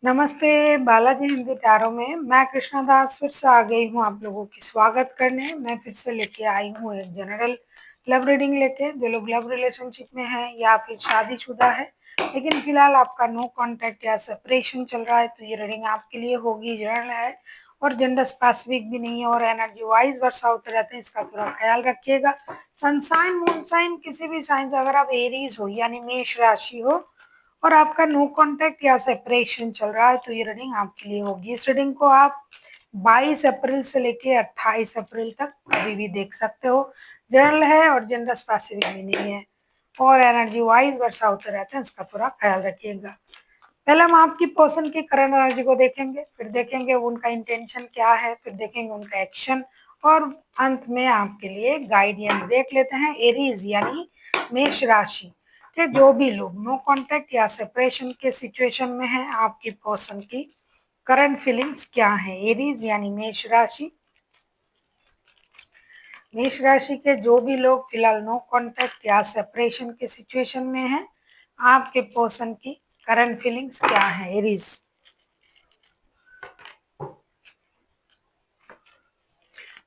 नमस्ते बालाजी हिंदी टैरो में मैं कृष्णा दास फिर से आ गई हूँ आप लोगों की स्वागत करने। मैं फिर से लेके आई हूँ एक जनरल लव रीडिंग लेके। जो लोग लव रिलेशनशिप में हैं या फिर शादीशुदा है लेकिन फिलहाल आपका नो कांटेक्ट या सेपरेशन चल रहा है तो ये रीडिंग आपके लिए होगी। जनरल है और जेंडर स्पेसिफिक भी नहीं है और एनर्जी वाइज वर्षा होते रहते हैं, इसका थोड़ा ख्याल रखिएगा। सनसाइन मूनसाइन किसी भी साइन से अगर आप एरीज हो यानी मेष राशि हो और आपका नो कांटेक्ट या सेपरेशन चल रहा है तो ये रीडिंग आपके लिए होगी। इस रीडिंग को आप 22 अप्रैल से लेके 28 अप्रैल तक कभी भी देख सकते हो। जनरल है और जेंडर स्पेसिफिक भी नहीं है और एनर्जी वाइज वर्षा होते रहते हैं, इसका थोड़ा ख्याल रखिएगा। पहले हम आपकी पर्सन की करंट एनर्जी को देखेंगे, फिर देखेंगे उनका इंटेंशन क्या है, फिर देखेंगे उनका एक्शन और अंत में आपके लिए गाइडेंस देख लेते हैं। एरीज यानी मेष राशि के जो भी लोग नो कांटेक्ट या सेपरेशन के सिचुएशन में हैं, आपकी पर्सन की करंट फीलिंग्स क्या है। एरीज यानी मेष राशि, मेष राशि के जो भी लोग फिलहाल नो कांटेक्ट या सेपरेशन के सिचुएशन में हैं, आपके पर्सन की करंट फीलिंग्स क्या है। एरीज,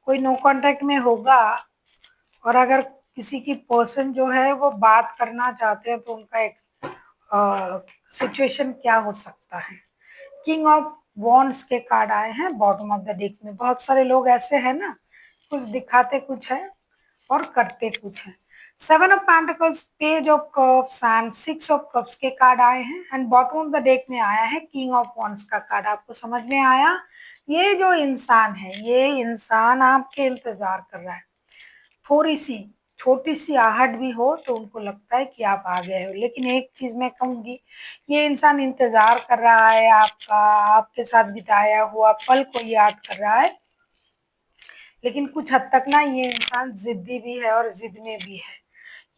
कोई नो कांटेक्ट में होगा और अगर किसी की पर्सन जो है वो बात करना चाहते हैं तो उनका एक सिचुएशन क्या हो सकता है। किंग ऑफ वॉन्ड्स के कार्ड आए हैं बॉटम ऑफ द डेक में। बहुत सारे लोग ऐसे हैं ना, कुछ दिखाते कुछ है और करते कुछ है। 7 of pentacles, page of cups and 6 of cups के कार्ड आए हैं and bottom of the deck में आया है किंग ऑफ वॉन्ड्स का कार्ड। आपको समझ में आया, ये जो इंसान है ये इंसान आपके इंतजार कर रहा है। थोड़ी सी छोटी सी आहट भी हो तो उनको लगता है कि आप आ गए हो। लेकिन एक चीज मैं कहूंगी, ये इंसान इंतजार कर रहा है आपका, आपके साथ बिताया हुआ पल को याद कर रहा है। लेकिन कुछ हद तक ना ये इंसान जिद्दी भी है और जिद में भी है।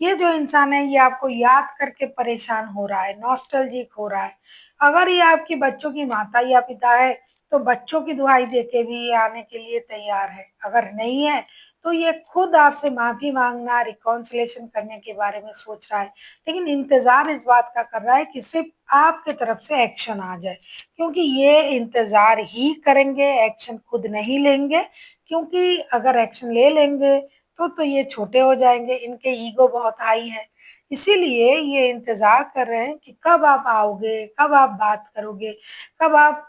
ये जो इंसान है ये आपको याद करके परेशान हो रहा है, नॉस्टैल्जिक हो रहा है। अगर ये आपकी बच्चों की माता या पिता है तो बच्चों की दुहाई देके भी ये आने के लिए तैयार है। अगर नहीं है तो ये खुद आपसे माफी मांगना, रिकॉन्सिलेशन करने के बारे में सोच रहा है। लेकिन इंतजार इस बात का कर रहा है कि सिर्फ आपके तरफ से एक्शन आ जाए, क्योंकि ये इंतजार ही करेंगे, एक्शन खुद नहीं लेंगे। क्योंकि अगर एक्शन ले लेंगे तो ये छोटे हो जाएंगे, इनके ईगो बहुत हाई है। इसीलिए ये इंतजार कर रहे हैं कि कब आप आओगे, कब आप बात करोगे, कब आप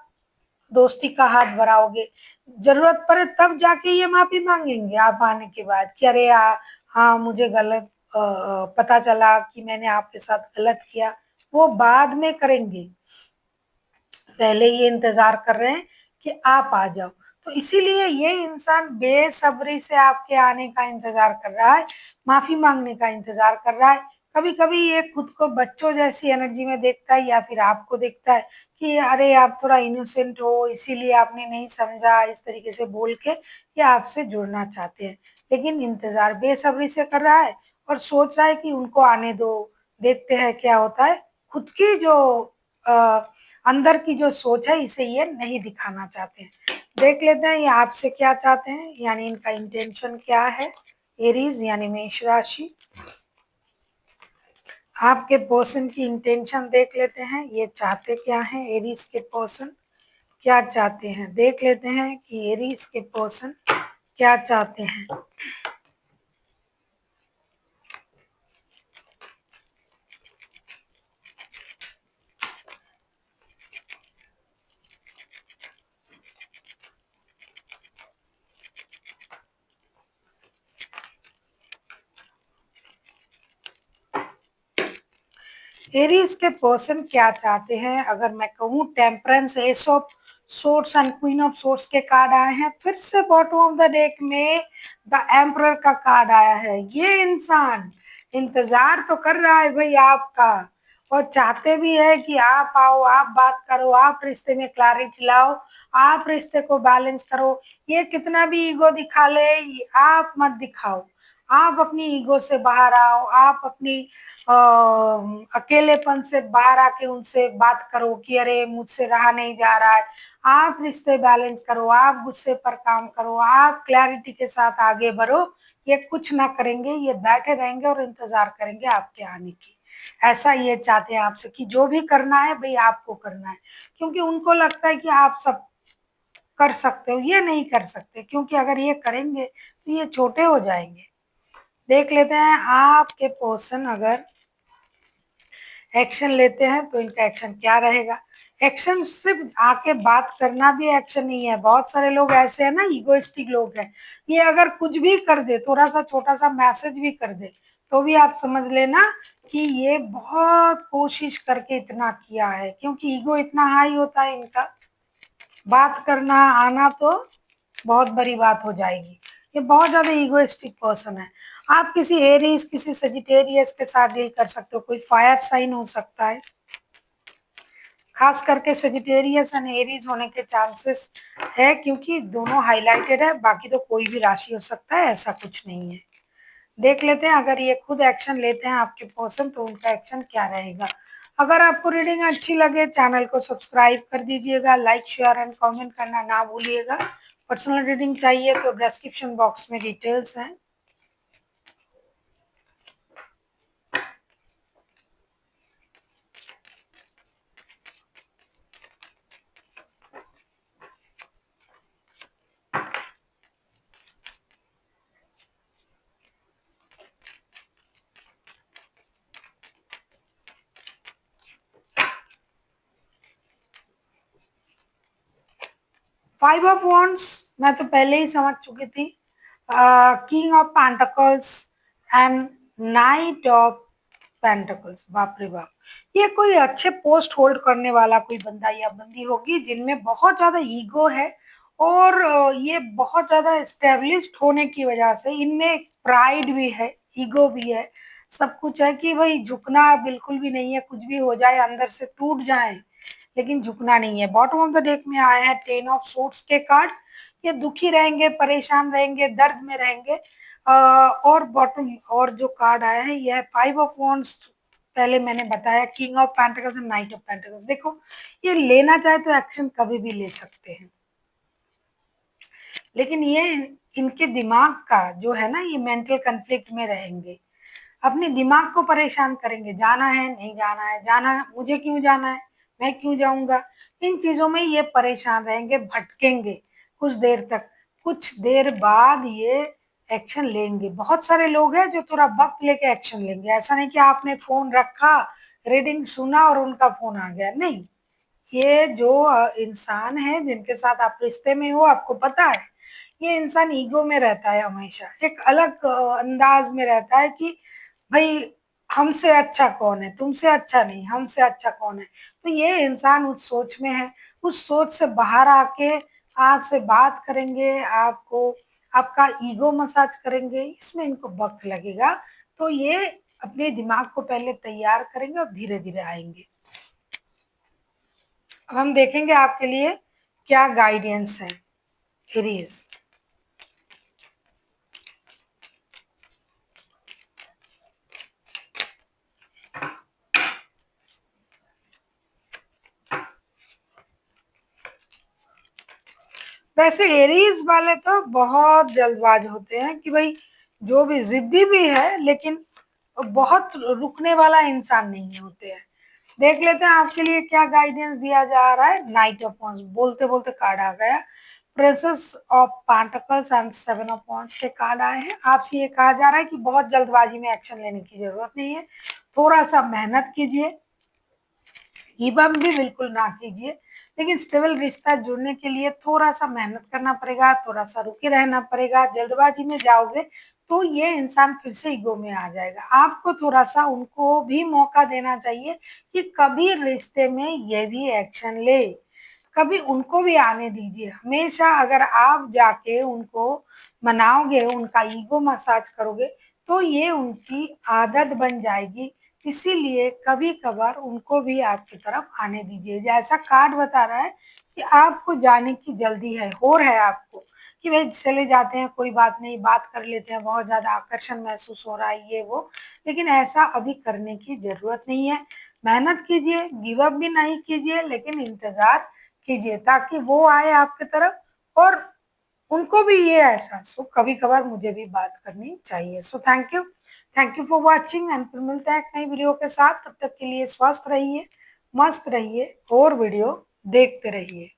दोस्ती का हाथ बढ़ाओगे। जरूरत पड़े तब जाके ये माफी मांगेंगे आप आने के बाद कि अरे हाँ मुझे गलत पता चला कि मैंने आपके साथ गलत किया। वो बाद में करेंगे, पहले ये इंतजार कर रहे हैं कि आप आ जाओ। तो इसीलिए ये इंसान बेसब्री से आपके आने का इंतजार कर रहा है, माफी मांगने का इंतजार कर रहा है। कभी कभी ये खुद को बच्चों जैसी एनर्जी में देखता है या फिर आपको देखता है कि अरे आप थोड़ा इनोसेंट हो इसीलिए आपने नहीं समझा, इस तरीके से बोल के ये आपसे जुड़ना चाहते हैं। लेकिन इंतजार बेसब्री से कर रहा है और सोच रहा है कि उनको आने दो, देखते हैं क्या होता है। खुद की जो अंदर की जो सोच है इसे ये नहीं दिखाना चाहते हैं। देख लेते हैं ये आपसे क्या चाहते हैं, यानी इनका इंटेंशन क्या है। एरीज यानी मेष राशि, आपके पर्सन की इंटेंशन देख लेते हैं, ये चाहते क्या हैं। एरीज के पर्सन क्या चाहते हैं, देख लेते हैं कि एरीज के पर्सन क्या चाहते हैं। एरीज के पर्सन क्या चाहते हैं, अगर मैं कहूँ temperance, S of sorts and queen of sorts के कार्ड आए हैं। फिर से बॉटम ऑफ द डेक में द एम्परर का कार्ड आया है। ये इंसान इंतजार तो कर रहा है भाई आपका और चाहते भी है कि आप आओ, आप बात करो, आप रिश्ते में क्लैरिटी लाओ, आप रिश्ते को बैलेंस करो। ये कितना भी ईगो दिखा ले, आप मत दिखाओ। आप अपनी ईगो से बाहर आओ, आप अपनी अकेलेपन से बाहर आके उनसे बात करो कि अरे मुझसे रहा नहीं जा रहा है। आप रिश्ते बैलेंस करो, आप गुस्से पर काम करो, आप क्लैरिटी के साथ आगे बढ़ो। ये कुछ ना करेंगे, ये बैठे रहेंगे और इंतजार करेंगे आपके आने की। ऐसा ये चाहते हैं आपसे कि जो भी करना है भाई आपको करना है, क्योंकि उनको लगता है कि आप सब कर सकते हो, ये नहीं कर सकते, क्योंकि अगर ये करेंगे तो ये छोटे हो जाएंगे। देख लेते हैं आपके पर्सन अगर एक्शन लेते हैं तो इनका एक्शन क्या रहेगा। एक्शन सिर्फ आके बात करना भी एक्शन नहीं है, बहुत सारे लोग ऐसे हैं ना, इगोइस्टिक लोग हैं, ये अगर कुछ भी कर दे, थोड़ा सा छोटा सा मैसेज भी कर दे, तो भी आप समझ लेना कि ये बहुत कोशिश करके इतना किया है, क्योंकि ईगो इतना हाई होता है इनका। बात करना आना तो बहुत बड़ी बात हो जाएगी। ये बहुत ज्यादा ईगोइस्टिक पर्सन है। आप किसी एरीज, किसी सजिटेरियस के साथ डील कर सकते हो, कोई फायर साइन हो सकता है, खास करके सजिटेरियस एंड एरीज होने के चांसेस है, क्योंकि दोनों हाईलाइटेड है, बाकी तो कोई भी राशि हो सकता है, ऐसा कुछ नहीं है। देख लेते हैं अगर ये खुद एक्शन लेते हैं आपके पर्सन तो उनका एक्शन क्या रहेगा। अगर आपको रीडिंग अच्छी लगे चैनल को सब्सक्राइब कर दीजिएगा, लाइक शेयर एंड कमेंट करना ना भूलिएगा। पर्सनल रीडिंग चाहिए तो डिस्क्रिप्शन बॉक्स में डिटेल्स हैं। फाइव ऑफ वॉन्ड्स मैं तो पहले ही समझ चुकी थी। King of pentacles and night of pentacles, बाप रे बाप, ये कोई अच्छे पोस्ट होल्ड करने वाला कोई बंदा या बंदी होगी जिनमें बहुत ज्यादा ईगो है, और ये बहुत ज्यादा एस्टेब्लिश्ड होने की वजह से इनमें एक प्राइड भी है, ईगो भी है, सब कुछ है कि भाई झुकना बिल्कुल भी नहीं है, कुछ भी हो जाए अंदर से टूट जाए लेकिन झुकना नहीं है। बॉटम ऑफ द डेक में आया है टेन ऑफ सोर्ट्स के कार्ड। ये दुखी रहेंगे, परेशान रहेंगे, दर्द में रहेंगे। और बॉटम और जो कार्ड आया है यह फाइव ऑफ वॉन्ड्स, पहले मैंने बताया king of pentacles and night of pentacles. देखो ये लेना चाहे तो एक्शन कभी भी ले सकते हैं, लेकिन ये इनके दिमाग का जो है ना, ये मेंटल कन्फ्लिक्ट में रहेंगे, अपने दिमाग को परेशान करेंगे, जाना है नहीं जाना है, जाना है मुझे क्यों जाना है, मैं क्यों जाऊंगा, इन चीजों में ये परेशान रहेंगे, भटकेंगे कुछ देर तक। कुछ देर बाद ये एक्शन लेंगे। बहुत सारे लोग हैं जो थोड़ा वक्त लेके एक्शन लेंगे, ऐसा नहीं कि आपने फोन रखा, रीडिंग सुना और उनका फोन आ गया, नहीं। ये जो इंसान है जिनके साथ आप रिश्ते में हो, आपको पता है ये इंसान ईगो में रहता है, हमेशा एक अलग अंदाज में रहता है कि भाई हमसे अच्छा कौन है, तुमसे अच्छा नहीं, हमसे अच्छा कौन है। तो ये इंसान उस सोच में है, उस सोच से बाहर आके आपसे बात करेंगे, आपको आपका ईगो मसाज करेंगे, इसमें इनको वक्त लगेगा। तो ये अपने दिमाग को पहले तैयार करेंगे और धीरे धीरे आएंगे। अब हम देखेंगे आपके लिए क्या गाइडेंस है एरीज। वैसे एरीज वाले तो बहुत जल्दबाज होते हैं कि भाई जो भी जिद्दी भी है, लेकिन बहुत रुकने वाला इंसान नहीं होते हैं। देख लेते हैं आपके लिए क्या गाइडेंस दिया जा रहा है। नाइट ऑफ वॉन्ड्स, बोलते बोलते कार्ड आ गया। Princess of pentacles and seven of wands के कार्ड आए हैं। आपसे ये कहा जा रहा है कि बहुत जल्दबाजी में एक्शन लेने की जरूरत नहीं है, थोड़ा सा मेहनत कीजिए, गिव अप भी बिल्कुल ना कीजिए, लेकिन स्टेबल रिश्ता जुड़ने के लिए थोड़ा सा मेहनत करना पड़ेगा, थोड़ा सा रुके रहना पड़ेगा। जल्दबाजी में जाओगे तो ये इंसान फिर से ईगो में आ जाएगा। आपको थोड़ा सा उनको भी मौका देना चाहिए कि कभी रिश्ते में ये भी एक्शन ले, कभी उनको भी आने दीजिए। हमेशा अगर आप जाके उनको मनाओगे, उनका ईगो मसाज करोगे, तो ये उनकी आदत बन जाएगी। इसीलिए कभी कभार उनको भी आपकी तरफ आने दीजिए। जैसा कार्ड बता रहा है कि आपको जाने की जल्दी है, होड़ है आपको कि भाई चले जाते हैं, कोई बात नहीं, बात कर लेते हैं, बहुत ज्यादा आकर्षण महसूस हो रहा है ये वो, लेकिन ऐसा अभी करने की जरूरत नहीं है। मेहनत कीजिए, गिव अप भी नहीं कीजिए, लेकिन इंतजार कीजिए ताकि वो आए आपकी तरफ और उनको भी ये एहसास हो कभी कभार मुझे भी बात करनी चाहिए। So thank you. Thank you for watching and फिर मिलते हैं एक नई वीडियो के साथ। तब तक के लिए स्वस्थ रहिए, मस्त रहिए और वीडियो देखते रहिए।